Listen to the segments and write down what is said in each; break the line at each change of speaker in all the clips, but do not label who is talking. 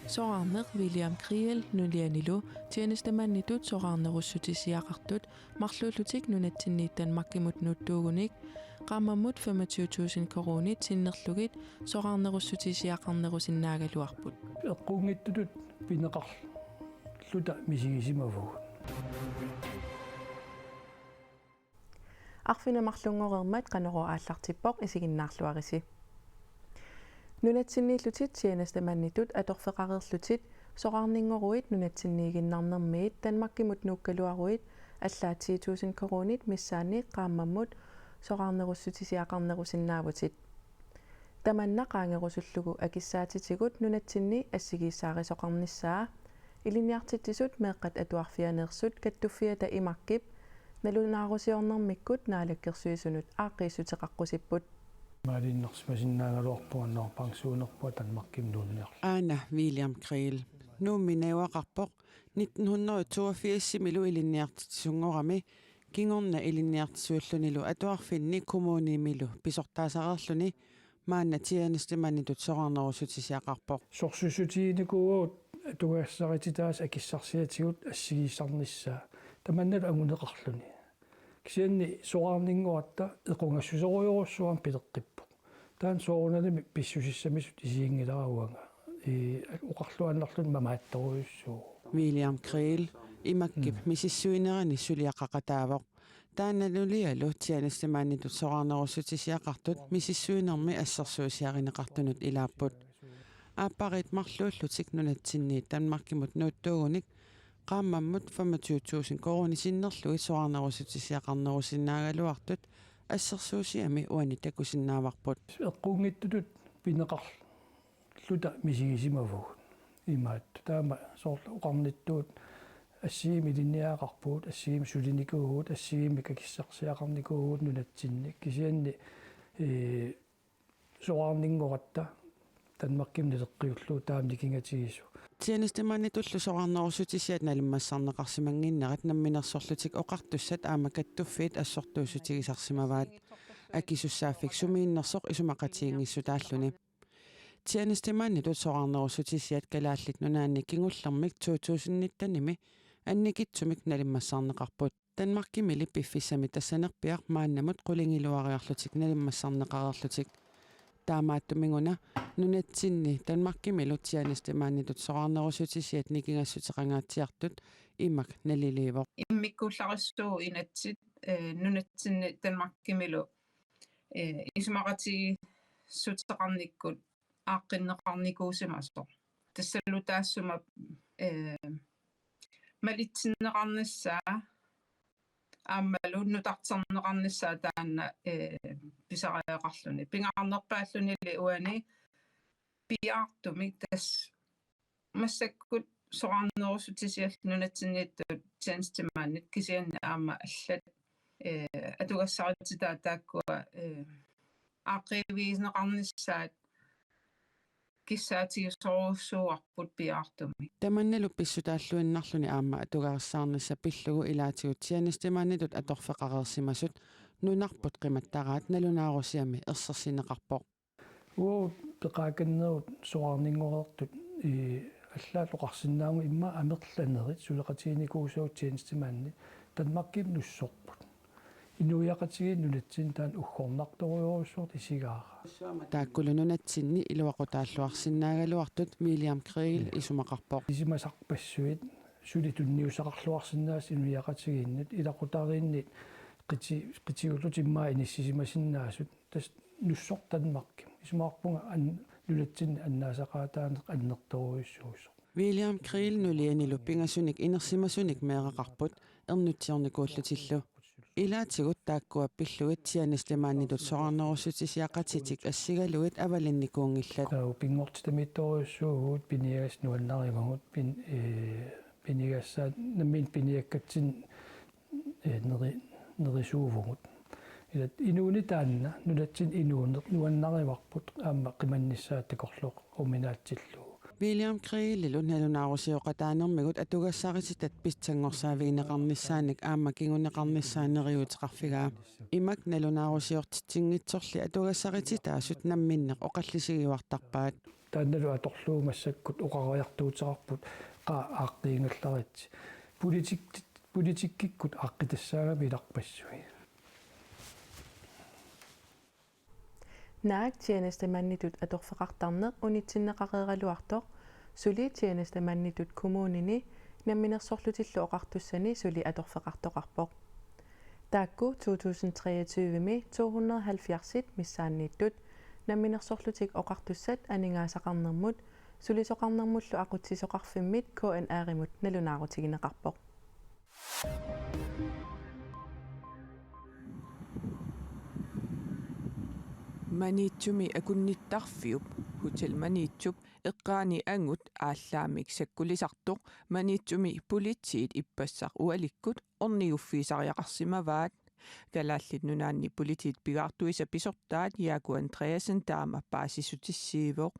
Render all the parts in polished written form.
Soraarneq William Kriel nulianilu tienestamannitut soraarnerussutisiaqartut marluullutik nunatsinniittan makkimut nuuttuugunik qaamammut 25,000 korunit sinnerlugit soraarnerussutisiaqarnerusinnaagaluarput
eqqungittutut pineqarluta misigisimavug
arfina marlunngorermat qanoro aallartippoq isiginnaarluarisi nunatsinniillutit tienestamannitut atorfeqarerlutit soqarningoruit nunatsinniiginnarnermiit tanmakkimut nuukkaluaruit allaa 10,000 korunit missaani qaamammut soqarnerussutisiaqarnerusinnaavutit tamanna qaangerusullugu akissaatitigut nunatsinni assigiissaaqisoqarnissaa iliniartittisut meeqqat atuarfianeersut kattuffiata imakkip nalunaarusiornermikkut naalakkersuisunut aaqqiissutеқаққусиппут
maalinnersmasinnaagaluarpuannoor pensuunerpua tanmakkim nuunniarlu
Anna William Kriel nuumminauaqarpoq 1982 milu ilinniartitsungorami kingorna ilinniartisuullunilu atuarfinni kommunimilu pisortaasaqerluni maanna tianestamannitut soqarnerussutisiaqarpoq
sorsusutiinikuugut atugassaritaas akissarsiatigut assigiissarnissaa tamannalu anguneqarluni kisianni soqarninguatta equngassusorujorussuam pileqqippoq taan soorunalimi pissusissamisut isiingilararuanga uqarluannarlun mamaattoruyussuu
William Kriel imakkip misissuinerani suliaqaqataavoq taannalulialu tianestamannitut soqarnerussutisiaqartut misissuinermi assersuusiarineqartunut ilaapput aapparit marluullutik nunatsinniit tanmarkimut nuuttuugunik qaamammut 25,000 korunisinnerluit soqarnerussutisiaqarnerusinnaagaluartut assersuusiami uani takusinnaavarput
eqqungittutut pineqarluta misigisimavug imaattu taama soorlu uqarnittuut ассигими линниаақарпуут ассигими сулиникуугут ассигими какиссарсиақарникуугут нунатсинни кисианни соқарнингоратта танмакким налеққиуллуу таамни кингатигису
тианестаманнитуллу соқарнерусутисиат налиммассарнеқарсимангиннерат намминерсорлутик оқартуссат аамакаттуффиит ассортуусутигисарсимаваат акисуссааффик сумииннерсоқ исумақатиингиссутааллуни тианестаманнитут соқарнерусутисиат калааллит нунаанни кингуллермик 2000-ниттаними анникитсумик налиммассарнеқарпут танмаркимили пиффиссами тассанерпиақ мааннамут қулингилуариарлутик налиммассарнеқарерлутик таамааттумингуна нунатсинни танмаркимилу тианестаманнитут соқарнерусутисиат никингассутеқангаатсиартут имак налиливоқ
иммиккууллариссуу инатсит нунатсинни танмаркимилу исмақати сутеқарниккут ааққиннеқарникуусимасо тассалутаассума малитсиннеқарниссаа ааммалу нутартарнеқарниссаа таанна писариақарлуни пингаарнерпааллунили уани пиаартумик тас массаккут соқарнерусутисиаллу нунатсиннииттут тианстимааннит кисианна аама аллат атугассарититаа тааккуа ааққивииснеқарниссаат киссаатигисоруссууарпут пиаартуми
таманналу писсутааллуиннарлуни аама атугаассаарнисса пиллугу илаатигут тианестамааннитут аторфеқарерсимасут нунарпут қиматтараат налунаарусиами ерсерсинеқарпоқ
уу пеқааканнерут соқарнингорертут аллаат оқарсиннаангу имма амерланерит сулеқатигиникуусуут тианестамаанни танмакким нуссорпут инуяқатиги нунатсин таан уггорнарторуйоруссуут исигаара
тааккулунунатсинни илуақутааллуарсиннаагалуартут William Kriel исумақарпоқ
исимасарпассуит сулитунниусақарлуарсиннаас инуяқатигииннут илақутаарииннит қитигуллут иммаа иниссисимасиннаасут тас нуссортанмарким исумаарпунга нунатсин аннаасақаатаанеқ аннерторуйуссуусо
William Kriel нулианилу пингасуник инерсимасуник меэқақарпут эрнутсиорникууллутиллу илаатигут тааккуа пиллугит тианестамааннитут соқарнерусутисиақатитик ассигалугит авалинникуунгиллат
пингортитамитторуйуссуугут пиниагас нуаннаримагут пинигассаат наммин пиниаккатсин нерисуувгут илат инууни таанна нулатсин инуунер нуаннариварпут аама қиманниссаат такорлоқ уминаатсиллуу
William Kriel налунаарусиоқатаанермигут атугассарититат писсангорсаавигинеқарниссааник аама кингунеқарниссаанериутеқарфигаа имак налунаарусиортитсингитсорли атугассарититаасут намминнеқ оқаллисигиуартарпаат
таанналу аторлуумассаккут оқариартуутеқарпут қаа ааққиингалларит политиккиккут аққитассаагами иларпассуи
наак тиенестаманнитут аторфеқартарнеқ унитсиннеқақералуартоқ сули тиенестаманнитут коммунини намминерсорлутиллу оқартуссани сули аторфеқартоқарпоқ таакку 2023ми 270 миссааннииттут намминерсорлутик оқартуссат анингаасақарнермут сулисоқарнермуллу ақутсисоқарфиммит КНРимут налунаарутигинеқарпоқ
Maniitsumi akunnittарфиуп Hotel Maniitsup eqqaani angut ааllaamik sakkulisartoq Maniitsumi politiit ippassaq ualikkut orniguffiisariaqarsimavaat kalaallit nunaanni politiit pigaartuisa pisortaat Jaaku Andreasen taama paasissutissiivoq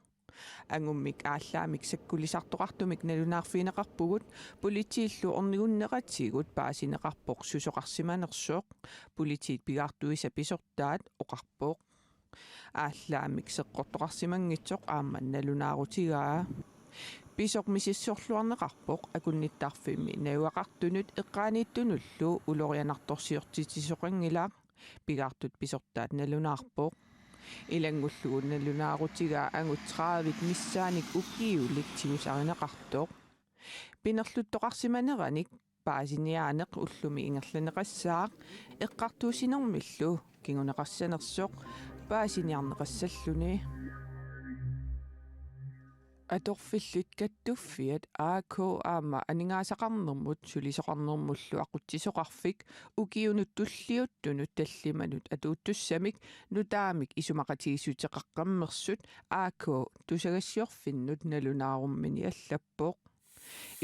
angummik ааllaamik sakkulisartoqartumik nalunaarfiineqarpugut politiillu ornigunneqatigut paasineqarpoq susoqarsimanersoq politiit pigaartuisa pisortaat oqarpoq ааllaamik seqqortoqarsimangitsoq aammannalunaarutigaa pisoq misissorluarneqarpoq akunnittaarfimmi nauaqartunut eqqaaniittunullu ulorianartorsiortitisoqangilaaq pigaartut pisortaat nalunaarpoq ilangullugu nalunaarutigaa angut 30 missaanik ukiulik timusarineqartoq pinerluttoqarsimaneranik paasiniaaneq ullumi ingerlaneqassaaq eqqartuusinermillu kinguneqassanersoq paasiniarneqassalluni atorfillut kattuffiat AK aama aningaasaqarnermut sulisoqarnermullu aqutsisoqarfik ukiunut tulliuttunut tallimanut atuuttussamik nutaamik isumaqatigissuteqaqqammersut AK tusagassiorfinnut nalunaarummini allappoq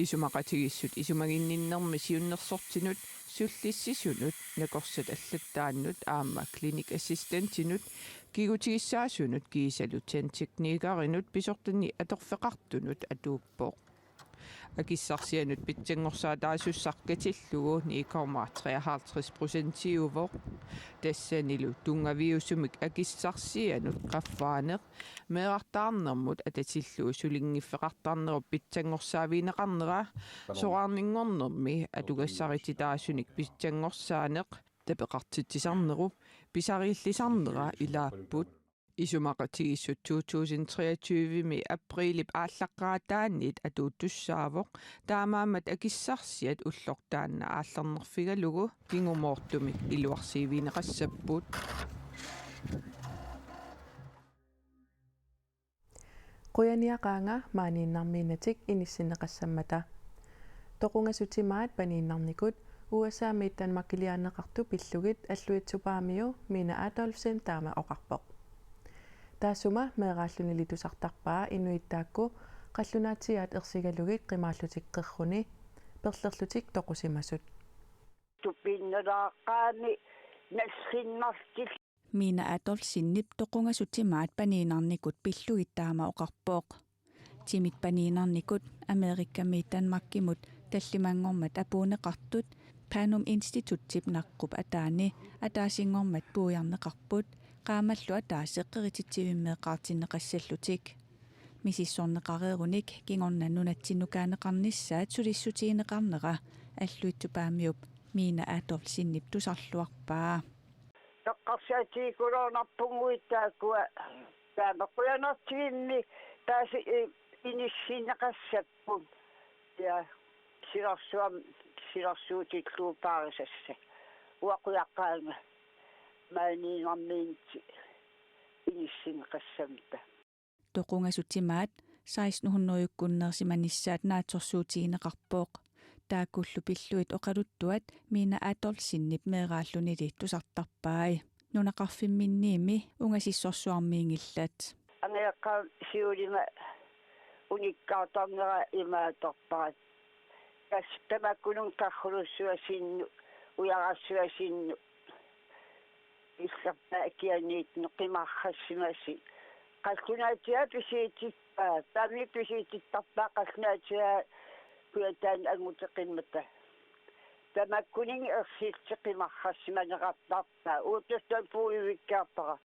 isumaqatigissut isumaginninnermi siunnersortinut sullissisunut nakorsat allattaannut aama clinic assistantinut kigutigissaasunut kiisalutan tekniikarinut pisortani atorfeqartunut atuuppoq akissarsianut pitsangorsaataasussarkatillugu 9,53% uvoq tassanilu tungaviusumik akissarsianut qaffaaneq meeqartaarnermut atatillu sulingiffeqartarnerup pitsangorsaaveeneqarnera soqarningornermi atugassaritidaasunik pitsangorssaaneq tapeqartitsisarnerup pisariillisarnera ilaapput isumaqatigissut 2023mi aprilip ааllaqqaataannit atuuttussaavoq taamaammat akissarsiat ullortaanna aallarnerfigalugu kingumoortumik iluarsiiviineqassapput
quyaniaqaanga maaniinnarmiinatik inissinneqassammata toqungasutimaat paniinnarnikut USA-miit tanmakkiliaanneqartu pillugit alluitsupaamiu Mina Adolfsen taama oqarpoq taasuma meeqaalluni litusartarpaa inuittaakku qallunaatiaat ersigalugit qimaallutikqerruni perlerlutik toqusimasut
tupinneraaqaami nallinnartil
Mina Adolfsinnip toqungasutimaat paniinarnikut pillugit taama oqarpoq timit paniinarnikut Amerikkamiit tanmakkimut tallimangormat apuuneqartut Panum Instituttip naqqup ataani ataasingormat puujarneqarput qaamallu ataaseqqeritittivimmeeqaartinneqassallutik misissorneqareerunik kingornannunatsinnukaaneqarnissaat sulissutiineqarnera alluittupaamiup Mina Adolfsinnip tusarluarpaa
taqqarsaatiikuloornarpunguittaakua taamaqquyanartiginni taasi inissinneqassappun ja silarsuutilluupaarisassa uaquyaqqaanga maaniinarmiinti inissinneqassamta
toqungasutimaat 1600-ykkunneersimanissaat naatsorsuutiineqarpooq taakkullu pilluit oqaluttuat Mina Adolfsinnip meeqaallunili tusartarpaai nunaqarfimminniimi ungasissorsuarmiingillat
angeeqqaa siulima unikkaartarnera imaatorpaat kas tamakkunun qarrulusuasinnu ujarassuasinnu иллерпаакианиит неқимааррассимаси қаллунаатиа писиитиппаа таами писиититтарпаа қаллунаатиа куятаан ангутеқиммата тамаккунин ерсиитсеқимааррассиманеқартарпаа уутустан пууивиккаартара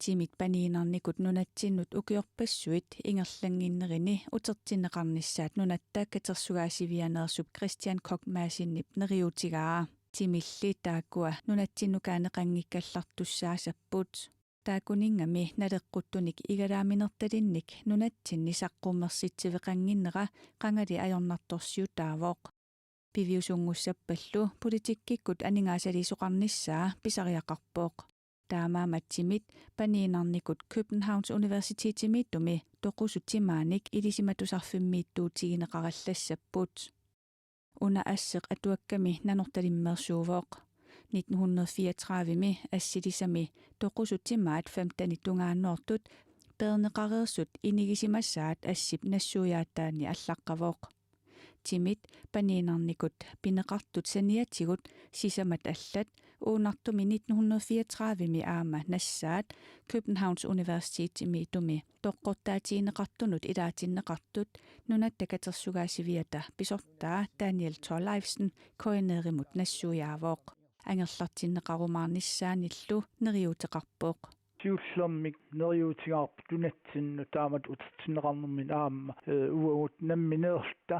timit paniinarnikut nunatsinut ukiorpassuit ingerlanginnerini utertinneqarnissaat nunattaakkatersugaasivianeersup Christian Koch maasinnip neriutigaa timilli taakkua nunatsinnukaanеqanngikkallartussaasapпут taakkuningami naleqquttunik igalaaminertalinnik nunatsinni saqqummersitsiveqanginnera qangali ajornartorsiutaavoq piviusungussapпаллу политиккиккут анингаасалисоqarnissaa pisariaqarpooq таамааматсимит паниинарникут Københavns Universitetimiittumi тоқусутимааник илисиматусарфиммииттуутигинеқараллассаппут уна ассеқ атуакками нанорталиммерсуувооқ 1934ми ассилисами тоқусутимаат 15 тунгааннуортут пернеқареерсут инигисимассаат ассип нассуяаттаани аллаққавооқ тимит паниинарникут пинеқартут саниатигут сисамат аллат уунартуми 1934ми аама нассаат Københavns Universitetimiittumi тоққортаатигинеқартунут илаатиннеқартут нунаттакатерсугаасивиата писортаа Daniel Thorleifsen коинееримут нассуяавооқ ангерлартиннеқарумаарниссааниллу нериутеқарпооқ
сиуллэрмик нериутигаарп тунатсинну таамат утерсинеқарнэрмин аама уагут намминеерта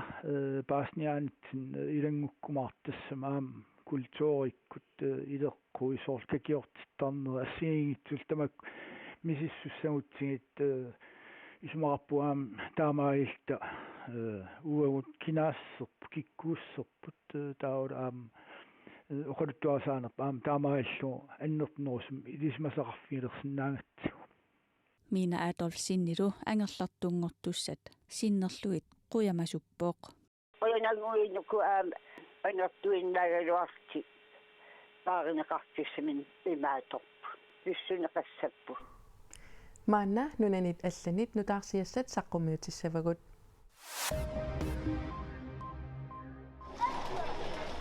паасниаанитсин илангуккумаартассама аама культууриккут илеққуисоорлкакиортиттарнера ассигингитсул тамак мисиссуссагутсигит исмараппуаам таамаилта уагут кинаассерпу киккууссерпут тааула аама оқалуттуасаанерпа аама таамаиллу аннертнерусум илисмасақарфигилерсинаангатсигу
Mina Adolf Sinnilу ангерлартунгортуссат синнерлуит қуямасуппооқ
оянагуинуку аама анертуиннагалуарти пааринеқартиссамин имааторпу писсунеқассаппу
маанна нунанит алланит нутаарсиассат саққумиутиссавагут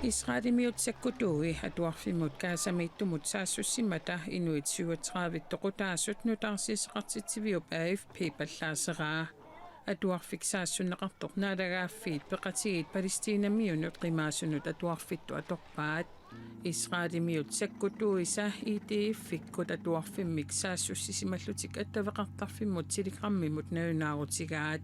Israelimiutsakkutuui atuarfimut kaasamiittumut saassусsimata inuit 37 toqutaasut nutaarsiisaqartitsiviup AFP pallaaseraa atuarfiksaassunneqartoq naalagaaffiit peqatigit Palestiinamiunut qimaasunut atuarfittu atorpaat Israelimiutsakkutuisa IDF-ikkut atuarfimmik saassussisimallutik attaveqartarfimmut siligramimut naunaaruutigaat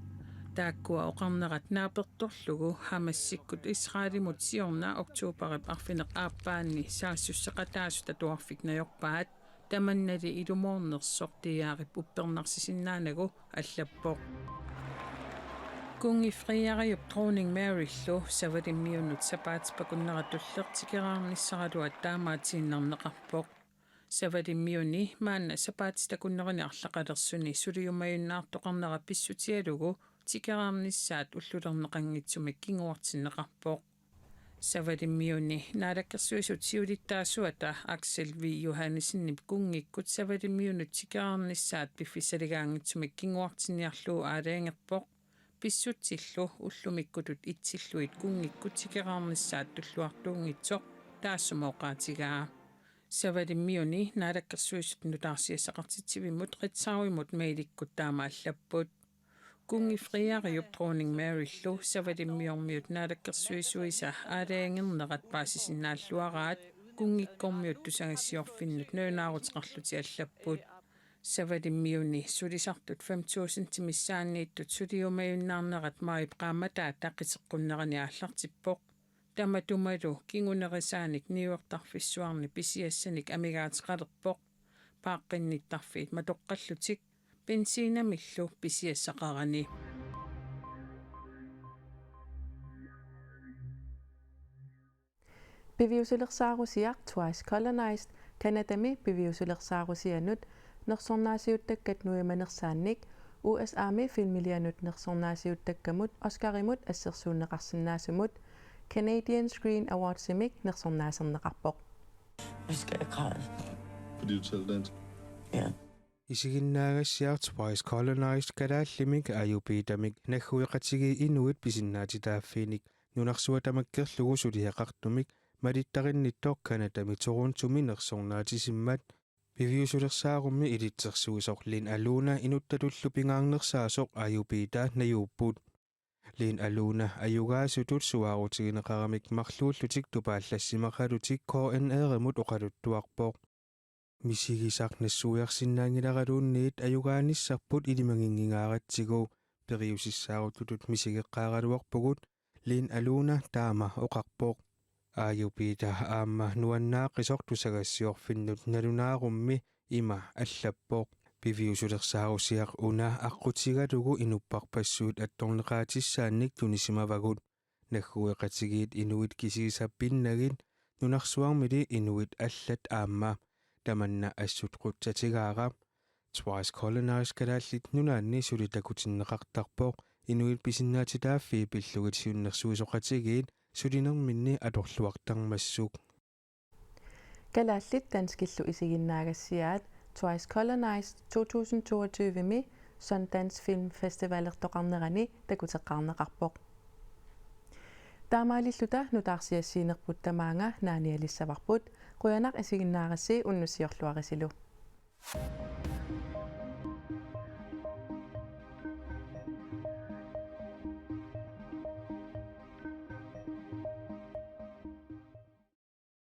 taakkua oqarnerat naapertorlugu hamassikkut Israelimut siorna oktuuparip arfineq aappaanni saassusseqataasut atuarfik najorpaat tamannali ilumornersortiaarip uppernarsisinnaanagu allappoq kungi friariup Dronning Maryllu savalimmiunut sapaatispakunneratullertikeraarnissaraluat taamaatiinnerneqarpoq savalimmiuni maanna sapaatistakunnerini arlaqalersuni suliumayunnaartoqarnera pissutialugu tikeraarnissaat ullulerneqanngitsumik kinguartinneqarpoq savalimmiuni naalakkersuisut siulittaasuata Axel V Johannessenip kungikkut savalimmiunut tikeraarnissaat piffisaligaangitsumik kinguartinniarluu aalaangerpoq pissutsillu ullumikkutut itsilluit kungikkut tikeraarnissaat tulluartuungitsoq taassumooqaatigaa savalimmiuni naalakkersuisut nutaarsiassaqartitsivimut qitsaaruimut meilikkut taamaallapput kungi friariup Dronning Maryllu savalimmiormiut naalakkersuisuisa aalaangernerat paasisinnaаллуараат kungikkormiut tusagassiorfinnut naunaaruteqarluti allapput savalimmiuni sulisartut 5000 timissaanniittut suliumayunnaarnerat maip qaamataat taqiteqqunnerani aallartippoq tamatumalu kingunerisaanik niuertarfissuarni pisiassanik amigaateqalerpoq paaqqinnitarfiit matoqqallutik bensiinamillu pisiassaqarani
Piviusulersaarusiaq Twice Colonized Kanadami piviusulersaarusianut nersornaasiuttakkat nuimanersaannik USA-mi filmilianut nersornaasiuttakkamut Oscarimut assersuunneqarsinnaasumut Canadian Screen Awardsimik nersornaaserneqarpoq.
Vi skal ikke græde.
Fordi du taler dansk?
Ja.
Isiginnaagassiart Twice Colonized kalaallimik ayupiitamik naghuiqatigi inuit pisinnaatitaaffiinik nunarsuatamakkerlugu suliheqartumik malittarinnittoq Kanadami Torontomi nersornaatisimmat piviusulersaarummi ilitsersuusorlin aluna inuttalullu pingaarnersaasoq ayupiita najuupput lin aluna ayugaasutut suaarutigineqaramik marluullutik tupaallassimaqalutik KNR-mut oqaluttuarpoq мисигисарнассуиарсинаангилагалуунниит аюгаанissarput илимангингигааратсигу периусиссаарутутут мисигеққаагалуарпугут лин алуна таама оқарпоқ аажупиита аама нуаннааққисортусагассиорфиннут налунаарумми има аллаппоқ пивиусулерсаарусиақ уна аққутигалугу инуппарпассуут атторнеқаатиссаанник тунисимавагут наггуеқатигиит инуит кисигисаппиннагит нунарсуармили инуит аллат аама таманна ассут қутсатигаара Twice Colonized калааллит нунаанни сулитакутиннеқартарпоқ инуит писиннаатитааффи пиллугит сиуннерсуисоқатигиит сулинерминни аторлуартармассук
Kalaallit danskillu isiginnaagassiaat Twice Colonized 2022 mi Sundance Film Festivalertoqarnerani takuteqqarneqarpoq Taamaalilluta nutaarsiassiinerput tamaanga naanialissavarput quyanaq isiginnaagassi unnusiorluarisilu